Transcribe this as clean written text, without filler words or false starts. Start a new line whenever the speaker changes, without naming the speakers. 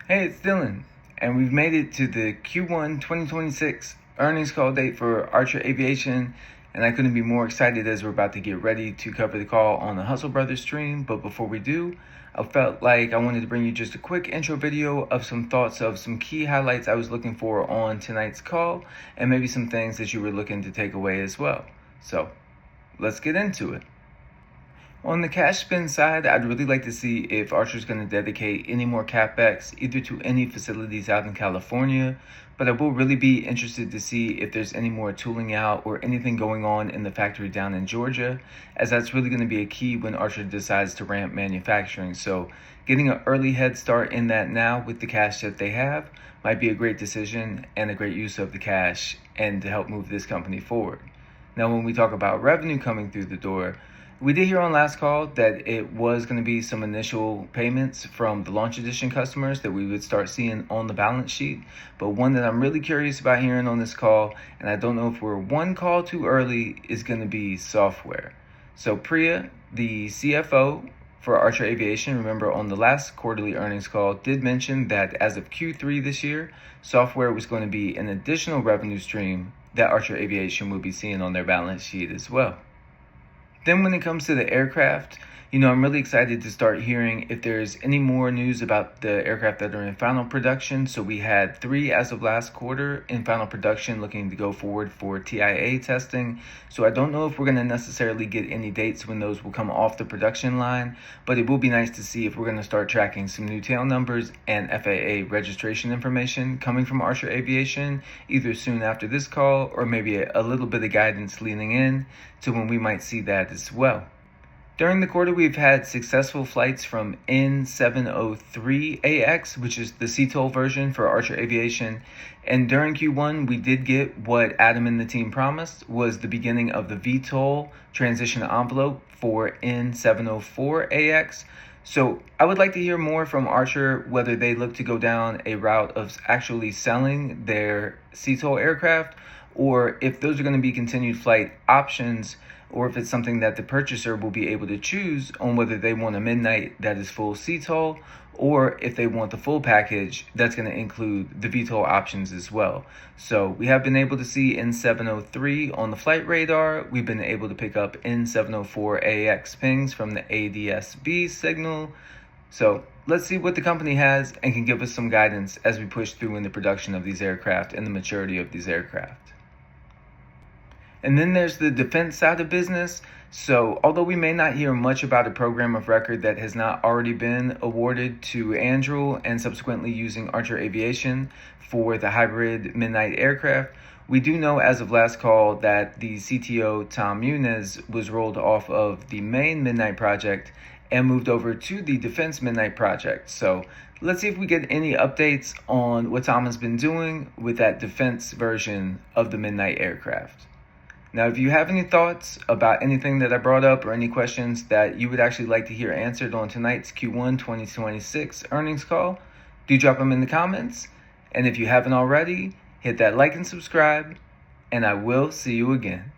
Hey, it's Dylan, and we've made it to the Q1 2026 earnings call date for Archer Aviation, and I couldn't be more excited as we're about to get ready to cover the call on the Hustle Brothers stream. But before we do, I felt like I wanted to bring you just a quick intro video of some thoughts of some key highlights I was looking for on tonight's call, and maybe some things that you were looking to take away as well. So, let's get into it. On the cash spend side, I'd really like to see if Archer's going to dedicate any more CapEx either to any facilities out in California, but I will really be interested to see if there's any more tooling out or anything going on in the factory down in Georgia, as that's really going to be a key when Archer decides to ramp manufacturing. So getting an early head start in that now with the cash that they have might be a great decision and a great use of the cash and to help move this company forward. Now, when we talk about revenue coming through the door, we did hear on last call that it was going to be some initial payments from the launch edition customers that we would start seeing on the balance sheet. But one that I'm really curious about hearing on this call, and I don't know if we're one call too early, is going to be software. So Priya, the CFO for Archer Aviation, remember on the last quarterly earnings call, did mention that as of Q3 this year, software was going to be an additional revenue stream that Archer Aviation would be seeing on their balance sheet as well. Then when it comes to the aircraft, I'm really excited to start hearing if there's any more news about the aircraft that are in final production. So we had 3 as of last quarter in final production looking to go forward for TIA testing. So I don't know if we're going to necessarily get any dates when those will come off the production line, but it will be nice to see if we're going to start tracking some new tail numbers and FAA registration information coming from Archer Aviation, either soon after this call or maybe a little bit of guidance leaning in to when we might see that as well. During the quarter, we've had successful flights from N703AX, which is the CTOL version for Archer Aviation. And during Q1, we did get what Adam and the team promised was the beginning of the VTOL transition envelope for N704AX. So I would like to hear more from Archer, whether they look to go down a route of actually selling their CTOL aircraft, or if those are going to be continued flight options, or if it's something that the purchaser will be able to choose on whether they want a midnight that is full CTOL, or if they want the full package that's going to include the VTOL options as well. So we have been able to see N703 on the flight radar. We've been able to pick up N704AX pings from the ADS-B signal. So let's see what the company has and can give us some guidance as we push through in the production of these aircraft and the maturity of these aircraft. And then there's the defense side of business. So although we may not hear much about a program of record that has not already been awarded to Anduril and subsequently using Archer Aviation for the hybrid midnight aircraft, we do know as of last call that the CTO Tom Muniz was rolled off of the main midnight project and moved over to the defense midnight project. So let's see if we get any updates on what Tom has been doing with that defense version of the midnight aircraft. Now, if you have any thoughts about anything that I brought up or any questions that you would actually like to hear answered on tonight's Q1 2026 earnings call, do drop them in the comments. And if you haven't already, hit that like and subscribe, and I will see you again.